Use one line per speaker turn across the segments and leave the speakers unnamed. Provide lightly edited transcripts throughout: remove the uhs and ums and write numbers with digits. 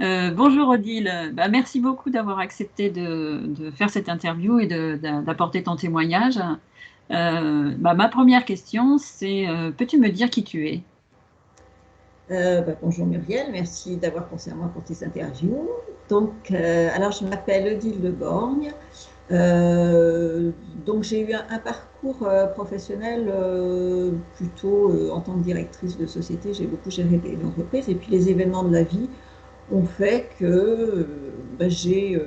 Bonjour Odile. Merci beaucoup d'avoir accepté de faire cette interview et d'apporter ton témoignage. Ma première question, c'est peux-tu me dire qui tu es?
Bonjour Muriel, merci d'avoir pensé à moi pour tes interviews. Donc, alors je m'appelle Odile Le Borgne. Euh, donc j'ai eu un parcours professionnel plutôt en tant que directrice de société. J'ai beaucoup géré des entreprises et puis les événements de la vie ont fait que j'ai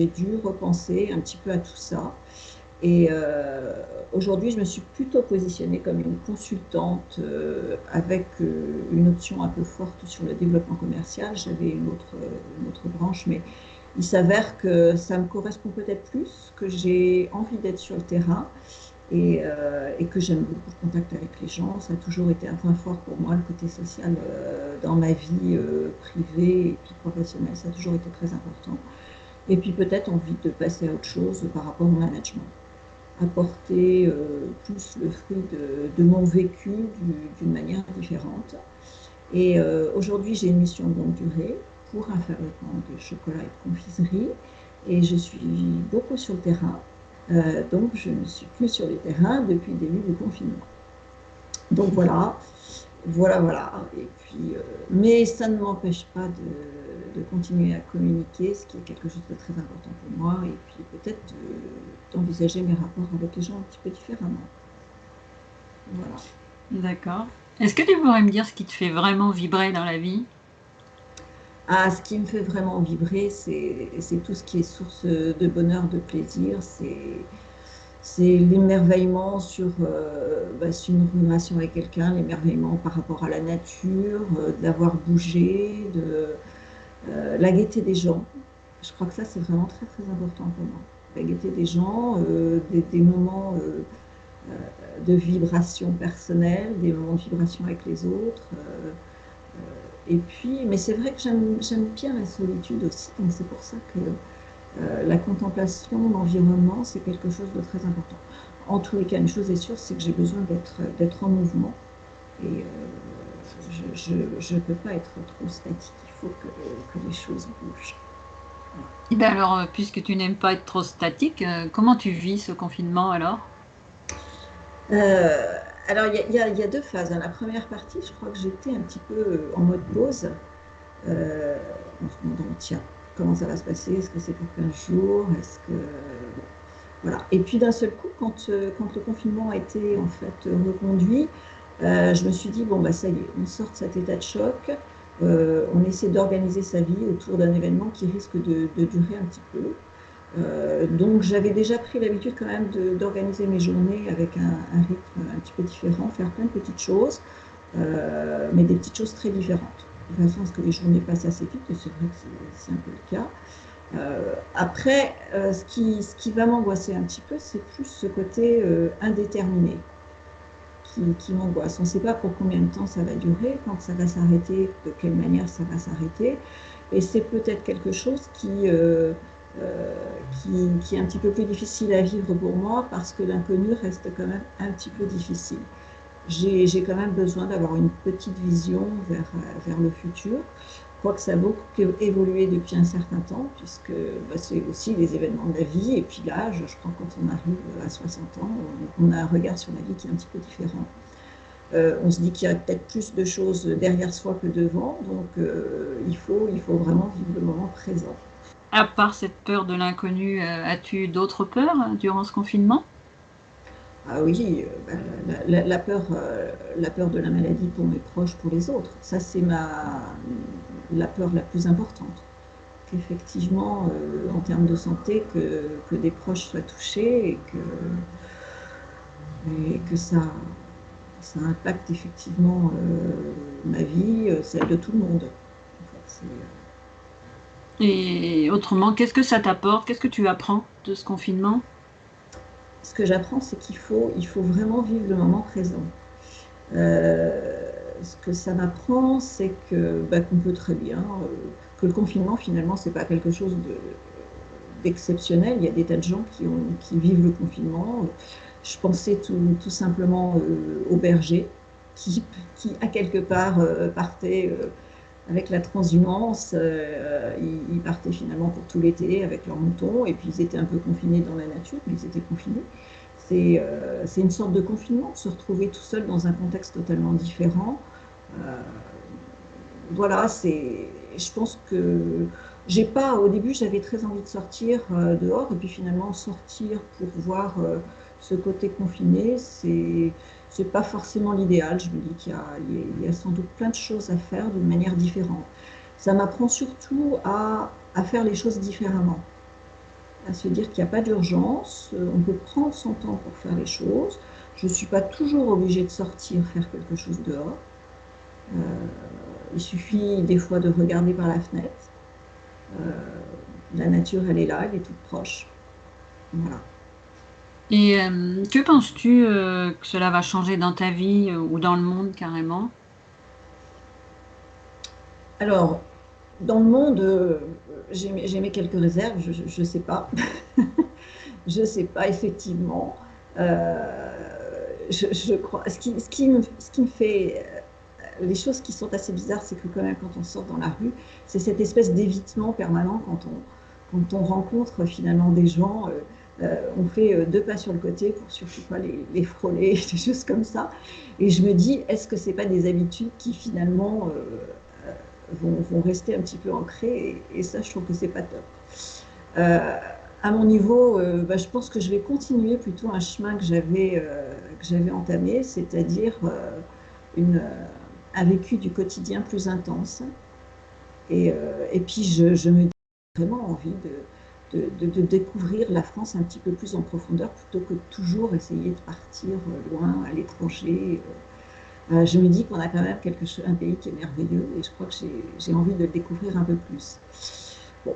dû repenser un petit peu à tout ça. Et aujourd'hui, je me suis plutôt positionnée comme une consultante avec une option un peu forte sur le développement commercial. J'avais une autre branche, mais il s'avère que ça me correspond peut-être plus, que j'ai envie d'être sur le terrain et que j'aime beaucoup le contact avec les gens. Ça a toujours été un point fort pour moi, le côté social dans ma vie privée et puis professionnelle. Ça a toujours été très important. Et puis peut-être envie de passer à autre chose par rapport au management, apporter plus le fruit de mon vécu d'une manière différente. Et aujourd'hui, j'ai une mission de longue durée pour un fabricant de chocolat et de confiserie. Et je suis beaucoup sur le terrain. Donc, je ne suis plus sur les terrains depuis le début du confinement. Donc voilà. Et puis, mais ça ne m'empêche pas de continuer à communiquer, ce qui est quelque chose de très important pour moi. Et puis peut-être d'envisager mes rapports avec les gens un petit peu différemment. Voilà.
D'accord. Est-ce que tu pourrais me dire ce qui te fait vraiment vibrer dans la vie?
Ah, ce qui me fait vraiment vibrer, c'est tout ce qui est source de bonheur, de plaisir. C'est l'émerveillement sur une relation avec quelqu'un, l'émerveillement par rapport à la nature, d'avoir bougé, la gaieté des gens. Je crois que ça, c'est vraiment très, très important pour moi. La gaieté des gens, des moments de vibration personnelle, des moments de vibration avec les autres. Et puis, mais c'est vrai que j'aime bien la solitude aussi, donc c'est pour ça que la contemplation, l'environnement, c'est quelque chose de très important. En tous les cas, une chose est sûre, c'est que j'ai besoin d'être en mouvement et je ne peux pas être trop statique. Il faut que les choses bougent.
Eh bien alors, puisque tu n'aimes pas être trop statique, comment tu vis ce confinement alors?
Euh, alors, il y a deux phases. Dans la première partie, je crois que j'étais un petit peu en mode pause, euh, en se demandant, tiens, comment ça va se passer? Est-ce que c'est pour 15 jours? Est-ce que... Voilà. Et puis d'un seul coup, quand le confinement a été en fait reconduit, je me suis dit, bon, bah, ça y est, on sort de cet état de choc, on essaie d'organiser sa vie autour d'un événement qui risque de durer un petit peu. Donc j'avais déjà pris l'habitude quand même d'organiser mes journées avec un rythme un petit peu différent, faire plein de petites choses, mais des petites choses très différentes. De façon à ce que les journées passent assez vite, et c'est vrai que c'est un peu le cas. Après, ce qui va m'angoisser un petit peu, c'est plus ce côté indéterminé qui m'angoisse. On ne sait pas pour combien de temps ça va durer, quand ça va s'arrêter, de quelle manière ça va s'arrêter. Et c'est peut-être quelque chose qui est un petit peu plus difficile à vivre pour moi parce que l'inconnu reste quand même un petit peu difficile. J'ai quand même besoin d'avoir une petite vision vers le futur. Quoique ça a beaucoup évolué depuis un certain temps, puisque c'est aussi les événements de la vie et puis l'âge. Je crois que quand on arrive à 60 ans, on a un regard sur la vie qui est un petit peu différent. On se dit qu'il y a peut-être plus de choses derrière soi que devant, donc il faut vraiment vivre le moment présent.
À part cette peur de l'inconnu, as-tu d'autres peurs durant ce confinement?
Ah oui, la peur de la maladie pour mes proches, pour les autres, ça c'est la peur la plus importante. Qu'effectivement, en termes de santé, que des proches soient touchés et que ça impacte effectivement ma vie, celle de tout le monde. En fait,
Et autrement, qu'est-ce que ça t'apporte? Qu'est-ce que tu apprends de ce confinement?
ce que j'apprends, c'est il faut vraiment vivre le moment présent. Ce que ça m'apprend, c'est que qu'on peut très bien, que le confinement finalement, c'est pas quelque chose d'exceptionnel. Il y a des tas de gens qui vivent le confinement. Je pensais tout simplement au berger qui, à quelque part, partait avec la transhumance, ils partaient finalement pour tout l'été avec leurs moutons, et puis ils étaient un peu confinés dans la nature, mais ils étaient confinés. C'est une sorte de confinement, se retrouver tout seul dans un contexte totalement différent. Euh, voilà, je pense que j'ai pas, au début, j'avais très envie de sortir dehors, et puis finalement, sortir pour voir ce côté confiné, c'est pas forcément l'idéal. Je me dis qu'il y a sans doute plein de choses à faire d'une manière différente. Ça m'apprend surtout à faire les choses différemment, à se dire qu'il n'y a pas d'urgence, on peut prendre son temps pour faire les choses. Je ne suis pas toujours obligée de sortir faire quelque chose dehors. Euh, il suffit des fois de regarder par la fenêtre. Euh, la nature, elle est là, elle est toute proche. Voilà.
Et que penses-tu que cela va changer dans ta vie ou dans le monde carrément?
Alors, dans le monde, j'ai mis quelques réserves, je ne sais pas. Je ne sais pas, effectivement. Je crois. Ce qui me fait. Les choses qui sont assez bizarres, c'est que quand même, quand on sort dans la rue, c'est cette espèce d'évitement permanent quand on rencontre finalement des gens. On fait deux pas sur le côté pour surtout pas les frôler, des choses comme ça. Et je me dis, est-ce que c'est pas des habitudes qui finalement vont rester un petit peu ancrées, et ça, je trouve que c'est pas top. Euh, à mon niveau, bah, je pense que je vais continuer plutôt un chemin que j'avais entamé, c'est-à-dire un vécu du quotidien plus intense. Et puis, je me dis vraiment envie de découvrir la France un petit peu plus en profondeur plutôt que de toujours essayer de partir loin, à l'étranger. Je me dis qu'on a quand même un pays qui est merveilleux, et je crois que j'ai envie de le découvrir un peu plus. Bon.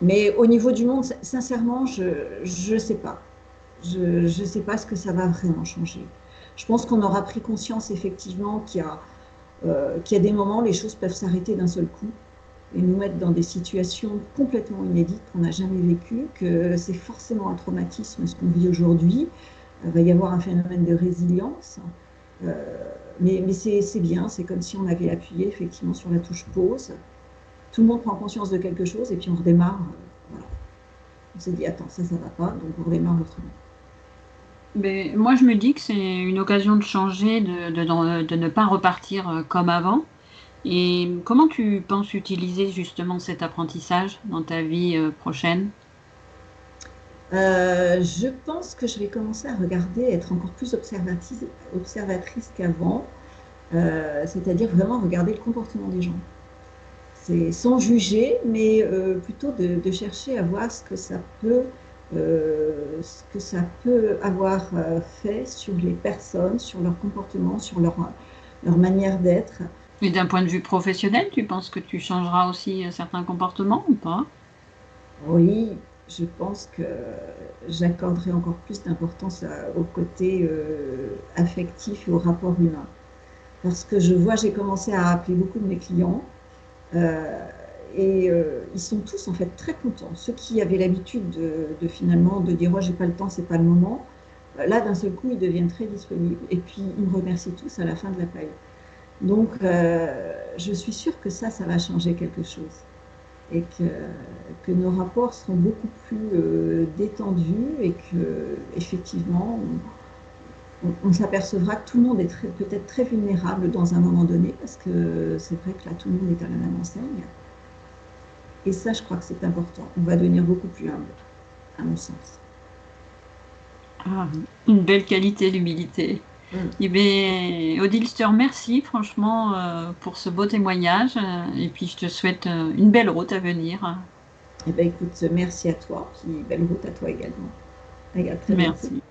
Mais au niveau du monde, sincèrement, je ne sais pas. Je ne sais pas ce que ça va vraiment changer. Je pense qu'on aura pris conscience effectivement qu'il y a des moments, les choses peuvent s'arrêter d'un seul coup et nous mettre dans des situations complètement inédites qu'on n'a jamais vécues, que c'est forcément un traumatisme ce qu'on vit aujourd'hui. Il va y avoir un phénomène de résilience. Euh, mais c'est bien, c'est comme si on avait appuyé effectivement sur la touche pause. Tout le monde prend conscience de quelque chose et puis on redémarre. Voilà. On s'est dit, attends, ça va pas, donc on redémarre autrement.
Mais moi, je me dis que c'est une occasion de changer, de ne pas repartir comme avant. Et comment tu penses utiliser justement cet apprentissage dans ta vie prochaine?
Je pense que je vais commencer à regarder, être encore plus observatrice qu'avant, c'est-à-dire vraiment regarder le comportement des gens. C'est sans juger, mais plutôt de chercher à voir ce que ça peut avoir fait sur les personnes, sur leur comportement, sur leur manière d'être.
Et d'un point de vue professionnel, tu penses que tu changeras aussi certains comportements ou pas?
Oui, je pense que j'accorderai encore plus d'importance au côté affectif et au rapport humain. Parce que je vois, j'ai commencé à appeler beaucoup de mes clients. Euh, Ils sont tous en fait très contents. Ceux qui avaient l'habitude finalement de dire, oh, j'ai pas le temps, c'est pas le moment, là d'un seul coup ils deviennent très disponibles, et puis ils me remercient tous à la fin de l'appel. Donc je suis sûre que ça va changer quelque chose, et que nos rapports seront beaucoup plus détendus, et que effectivement on s'apercevra que tout le monde est peut-être très vulnérable dans un moment donné, parce que c'est vrai que là tout le monde est à la même enseigne. Et ça, je crois que c'est important. On va devenir beaucoup plus humble, à mon sens.
Ah, une belle qualité, l'humilité.
Mm.
Eh bien, Odile, je te remercie franchement pour ce beau témoignage et puis je te souhaite une belle route à venir.
Eh bien, écoute, merci à toi, puis belle route à toi également. Et à très bientôt.
Merci.